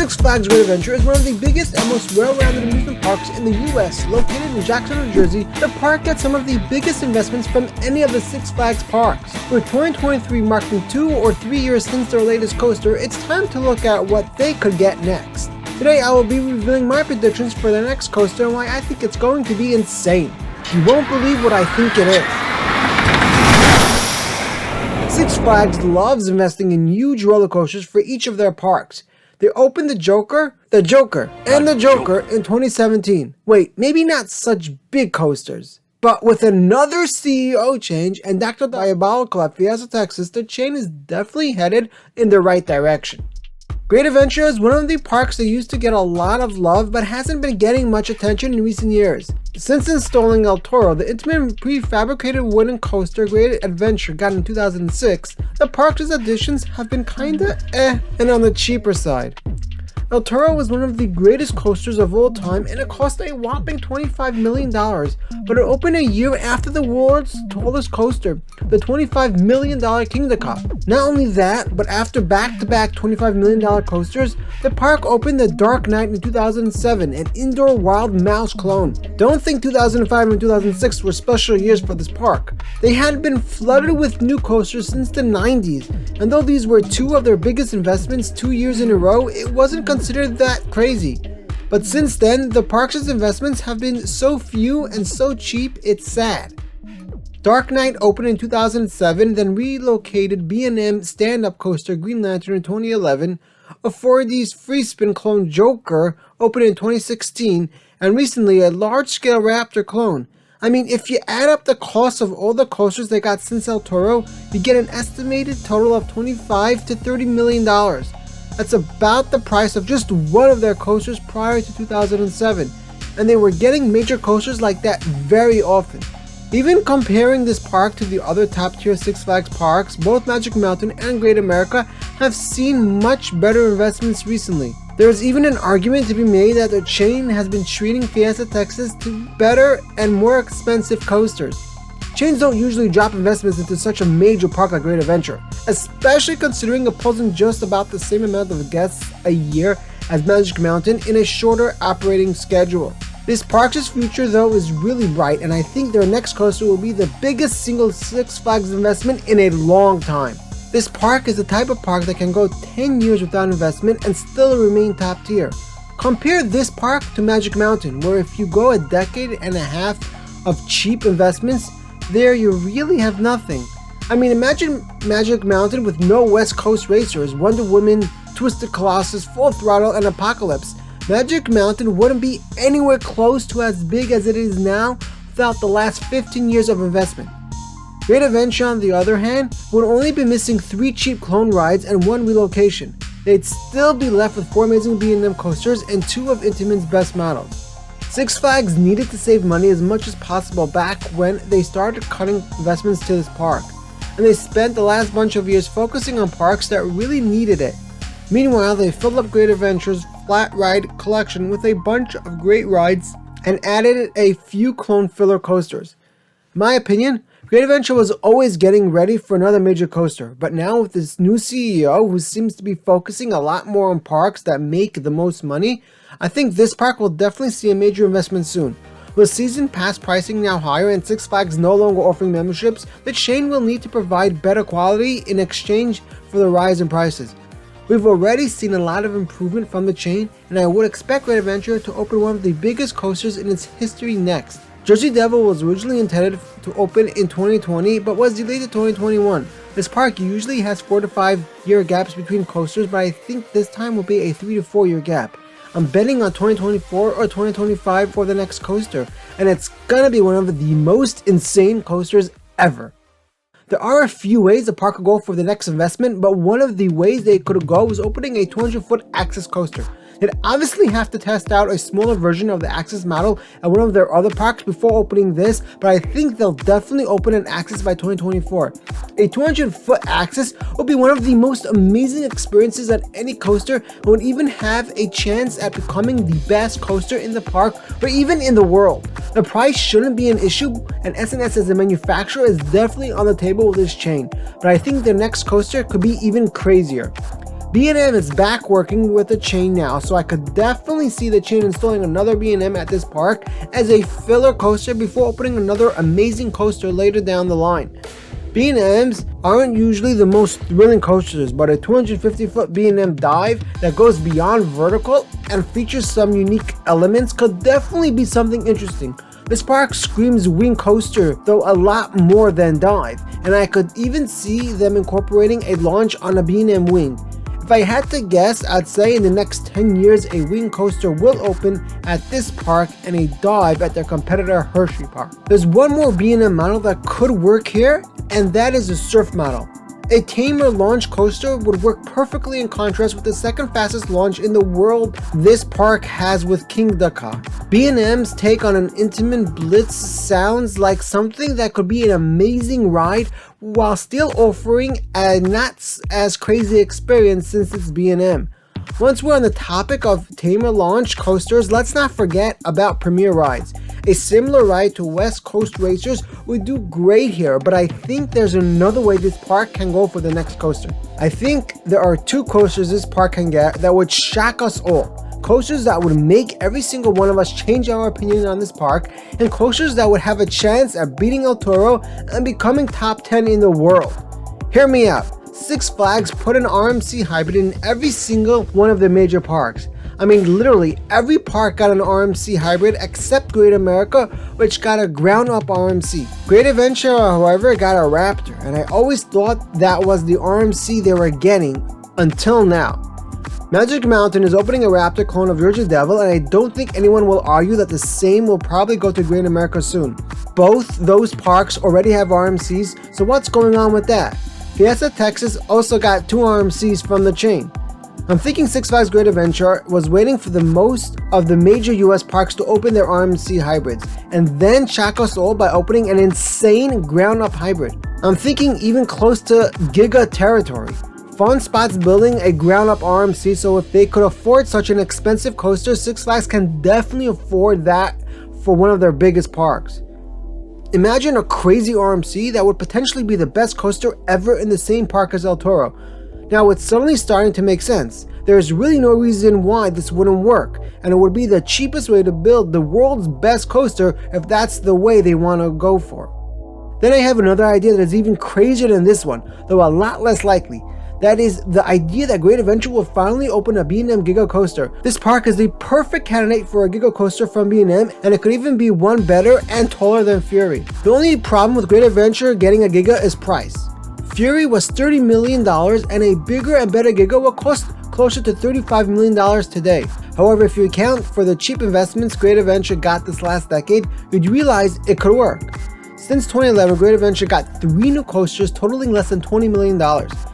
Six Flags Great Adventure is one of the biggest and most well-rounded amusement parks in the US. Located in Jackson, New Jersey, the park gets some of the biggest investments from any of the Six Flags parks. With 2023 marking 2 or 3 years since their latest coaster, it's time to look at what they could get next. Today I will be revealing my predictions for the next coaster and why I think it's going to be insane. You won't believe what I think it is. Six Flags loves investing in huge roller coasters for each of their parks. They opened the Joker, and the Joker in 2017. Wait, maybe not such big coasters. But with another CEO change and Dr. Diabolical at Fiesta, Texas, the chain is definitely headed in the right direction. Great Adventure is one of the parks that used to get a lot of love but hasn't been getting much attention in recent years. Since installing El Toro, the intimate prefabricated wooden coaster Great Adventure got in 2006, the park's additions have been kinda and on the cheaper side. El Toro was one of the greatest coasters of all time and it cost a whopping $25 million, but it opened a year after the world's tallest coaster, the $25 million Kingda Cup. Not only that, but after back-to-back $25 million coasters, the park opened the Dark Knight in 2007, an indoor wild mouse clone. Don't think 2005 and 2006 were special years for this park. They had been flooded with new coasters since the 90s, and though these were two of their biggest investments 2 years in a row, it wasn't considered that crazy. But since then, the park's investments have been so few and so cheap, it's sad. Dark Knight opened in 2007, then relocated B&M stand-up coaster Green Lantern in 2011, a 4D's free spin clone Joker opened in 2016, and recently a large-scale Raptor clone. I mean, if you add up the cost of all the coasters they got since El Toro, you get an estimated total of $25 to $30 million. That's about the price of just one of their coasters prior to 2007, and they were getting major coasters like that very often. Even comparing this park to the other top tier Six Flags parks, both Magic Mountain and Great America have seen much better investments recently. There is even an argument to be made that the chain has been treating Fiesta, Texas to better and more expensive coasters. Chains don't usually drop investments into such a major park like Great Adventure, especially considering it pulls in just about the same amount of guests a year as Magic Mountain in a shorter operating schedule. This park's future though is really bright, and I think their next coaster will be the biggest single Six Flags investment in a long time. This park is the type of park that can go 10 years without investment and still remain top tier. Compare this park to Magic Mountain, where if you go a decade and a half of cheap investments, there you really have nothing. I mean, imagine Magic Mountain with no West Coast racers, Wonder Woman, Twisted Colossus, Full Throttle, and Apocalypse. Magic Mountain wouldn't be anywhere close to as big as it is now without the last 15 years of investment. Great Adventure, on the other hand, would only be missing 3 cheap clone rides and 1 relocation. They'd still be left with 4 amazing B&M coasters and 2 of Intamin's best models. Six Flags needed to save money as much as possible back when they started cutting investments to this park, and they spent the last bunch of years focusing on parks that really needed it. Meanwhile, they filled up Great Adventure's flat ride collection with a bunch of great rides and added a few clone filler coasters. In my opinion, Great Adventure was always getting ready for another major coaster, but now with this new CEO who seems to be focusing a lot more on parks that make the most money, I think this park will definitely see a major investment soon. With season pass pricing now higher and Six Flags no longer offering memberships, the chain will need to provide better quality in exchange for the rise in prices. We've already seen a lot of improvement from the chain, and I would expect Great Adventure to open one of the biggest coasters in its history next. Jersey Devil was originally intended to open in 2020 but was delayed to 2021. This park usually has 4 to 5 year gaps between coasters, but I think this time will be a 3 to 4 year gap. I'm betting on 2024 or 2025 for the next coaster, and it's gonna be one of the most insane coasters ever. There are a few ways the park could go for the next investment, but one of the ways they could go was opening a 200-foot Axis coaster. They'd obviously have to test out a smaller version of the Axis model at one of their other parks before opening this, but I think they'll definitely open an Axis by 2024. A 200-foot Axis would be one of the most amazing experiences at any coaster and would even have a chance at becoming the best coaster in the park or even in the world. The price shouldn't be an issue, and S&S as a manufacturer is definitely on the table with this chain, but I think their next coaster could be even crazier. B&M is back working with the chain now, so I could definitely see the chain installing another B&M at this park as a filler coaster before opening another amazing coaster later down the line. B&Ms aren't usually the most thrilling coasters, but a 250-foot B&M dive that goes beyond vertical and features some unique elements could definitely be something interesting. This park screams wing coaster, though a lot more than dive, and I could even see them incorporating a launch on a B&M wing. If I had to guess, I'd say in the next 10 years a wing coaster will open at this park and a dive at their competitor Hershey Park. There's one more B&M model that could work here, and that is a surf model. A tamer launch coaster would work perfectly in contrast with the second fastest launch in the world this park has with King Dakar. B&M's take on an intimate blitz sounds like something that could be an amazing ride while still offering a not as crazy experience since it's B&M. Once we're on the topic of tamer launch coasters, let's not forget about Premier Rides. A similar ride to West Coast Racers would do great here, but I think there's another way this park can go for the next coaster. I think there are two coasters this park can get that would shock us all. Coasters that would make every single one of us change our opinion on this park, and coasters that would have a chance at beating El Toro and becoming top 10 in the world. Hear me out. Six Flags put an RMC hybrid in every single one of their major parks. I mean, literally every park got an RMC hybrid except Great America, which got a ground-up RMC. Great Adventure, however, got a Raptor, and I always thought that was the RMC they were getting until now. Magic Mountain is opening a Raptor clone of Georgia Devil, and I don't think anyone will argue that the same will probably go to Great America soon. Both those parks already have RMCs, so what's going on with that? Fiesta Texas also got two RMCs from the chain. I'm thinking Six Flags Great Adventure was waiting for the most of the major US parks to open their RMC hybrids, and then shock us all by opening an insane ground-up hybrid. I'm thinking even close to Giga territory. Fun Spot's building a ground-up RMC, so if they could afford such an expensive coaster, Six Flags can definitely afford that for one of their biggest parks. Imagine a crazy RMC that would potentially be the best coaster ever in the same park as El Toro. Now it's suddenly starting to make sense. There's really no reason why this wouldn't work, and it would be the cheapest way to build the world's best coaster if that's the way they want to go for. Then I have another idea that is even crazier than this one, though a lot less likely. That is the idea that Great Adventure will finally open a B&M Giga Coaster. This park is the perfect candidate for a Giga Coaster from B&M, and it could even be one better and taller than Fury. The only problem with Great Adventure getting a Giga is price. Fury was $30 million, and a bigger and better Giga will cost closer to $35 million today. However, if you account for the cheap investments Great Adventure got this last decade, you'd realize it could work. Since 2011, Great Adventure got 3 new coasters totaling less than $20 million.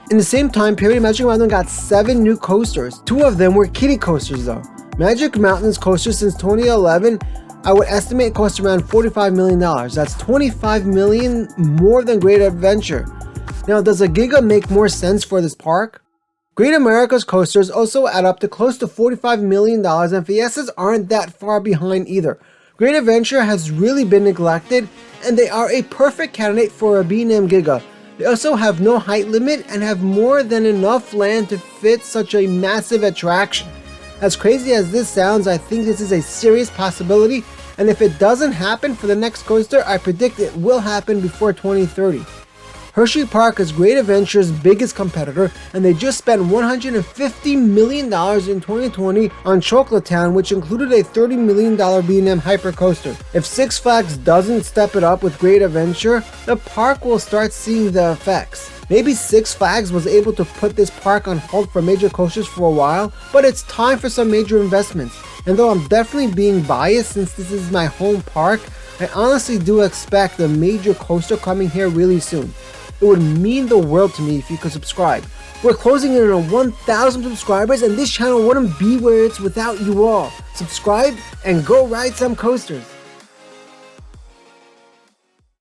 In the same time period, Magic Mountain got 7 new coasters. 2 of them were kiddie coasters though. Magic Mountain's coasters since 2011, I would estimate cost around $45 million. That's $25 million more than Great Adventure. Now, does a Giga make more sense for this park? Great America's coasters also add up to close to $45 million, and Fiestas aren't that far behind either. Great Adventure has really been neglected, and they are a perfect candidate for a B&M Giga. They also have no height limit and have more than enough land to fit such a massive attraction. As crazy as this sounds, I think this is a serious possibility, and if it doesn't happen for the next coaster, I predict it will happen before 2030. Hershey Park is Great Adventure's biggest competitor, and they just spent $150 million in 2020 on Chocolate Town, which included a $30 million B&M hypercoaster. If Six Flags doesn't step it up with Great Adventure, the park will start seeing the effects. Maybe Six Flags was able to put this park on hold for major coasters for a while, but it's time for some major investments. And though I'm definitely being biased since this is my home park, I honestly do expect a major coaster coming here really soon. It would mean the world to me if you could subscribe. We're closing in on 1,000 subscribers, and this channel wouldn't be where it's without you all. Subscribe and go ride some coasters.